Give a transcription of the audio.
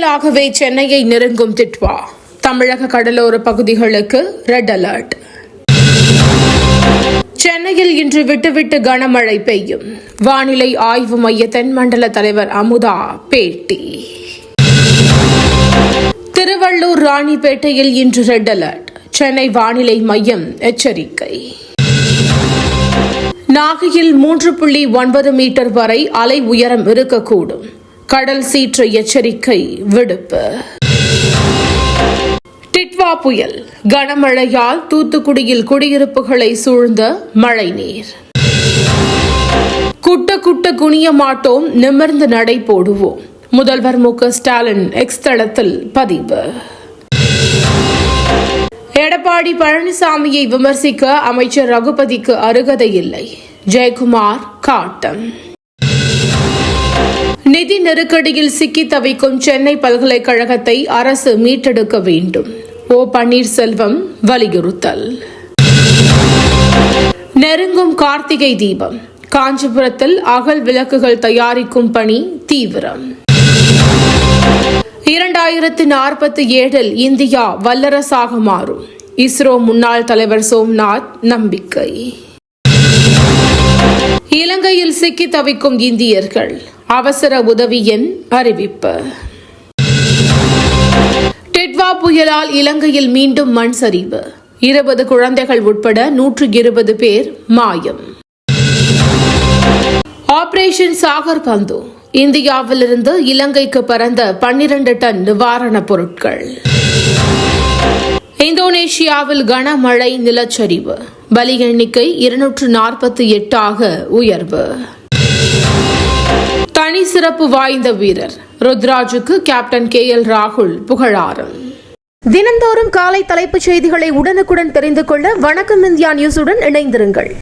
இயல்பாகவே சென்னையை நெருங்கும் டிட்வா. தமிழக கடலோர பகுதிகளுக்கு ரெட் அலர்ட். சென்னையில் இன்று விட்டுவிட்டு கனமழை பெய்யும். வானிலை ஆய்வு மைய தென்மண்டல தலைவர் அமுதா பேட்டி. திருவள்ளூர் ராணிப்பேட்டையில் இன்று ரெட் அலர்ட். சென்னை வானிலை மையம் எச்சரிக்கை. நாகையில் 3.9 மீட்டர் வரை அலை உயரம் இருக்கக்கூடும். கடல் சீற்ற எச்சரிக்கை விடுப்பு. டிட்வா புயல் கனமழையால் தூத்துக்குடியில் குடியிருப்புகளை சூழ்ந்த மழைநீர். குட்ட குனிய மாட்டோம், நிமிர்ந்து நடை போடுவோம். முதல்வர் மு.க. ஸ்டாலின் எக்ஸ் தளத்தில் பதிவு. எடப்பாடி பழனிசாமியை விமர்சிக்க அமைச்சர் ரகுபதிக்கு அருகதை இல்லை. ஜெயக்குமார் காட்டம். நிதி நெருக்கடியில் சிக்கி தவிக்கும் சென்னை பல்கலைக்கழகத்தை அரசு மீட்டெடுக்க வேண்டும். ஓ பன்னீர்செல்வம் வலியுறுத்தல். நெருங்கும் கார்த்திகை தீபம். காஞ்சிபுரத்தில் அகல் விளக்குகள் தயாரிக்கும் பணி தீவிரம். 2047 இந்தியா வல்லரசாக மாறும். இஸ்ரோ முன்னாள் தலைவர் சோம்நாத் நம்பிக்கை. இலங்கையில் சிக்கி தவிக்கும் இந்தியர்கள் அவசர உதவி எண் அறிவிப்பு. டிட்வா புயலால் இலங்கையில் மீண்டும் மண் சரிவு. 20 குழந்தைகள் உட்பட 120 பேர் மாயம். ஆபரேஷன் சாகர் பந்து. இந்தியாவிலிருந்து இலங்கைக்கு பறந்த 12 டன் நிவாரணப் பொருட்கள். இந்தோனேஷியாவில் கனமழை, நிலச்சரிவு. பலி எண்ணிக்கை 248 உயர்வு. தனி சிறப்பு வாய்ந்த வீரர் ருத்ராஜுக்கு கேப்டன் KL ராகுல் புகழாரம். தினந்தோறும் காலை தலைப்புச் செய்திகளை உடனுக்குடன் தெரிந்து கொள்ள வணக்கம் இந்தியா நியூஸுடன் இணைந்திருங்கள்.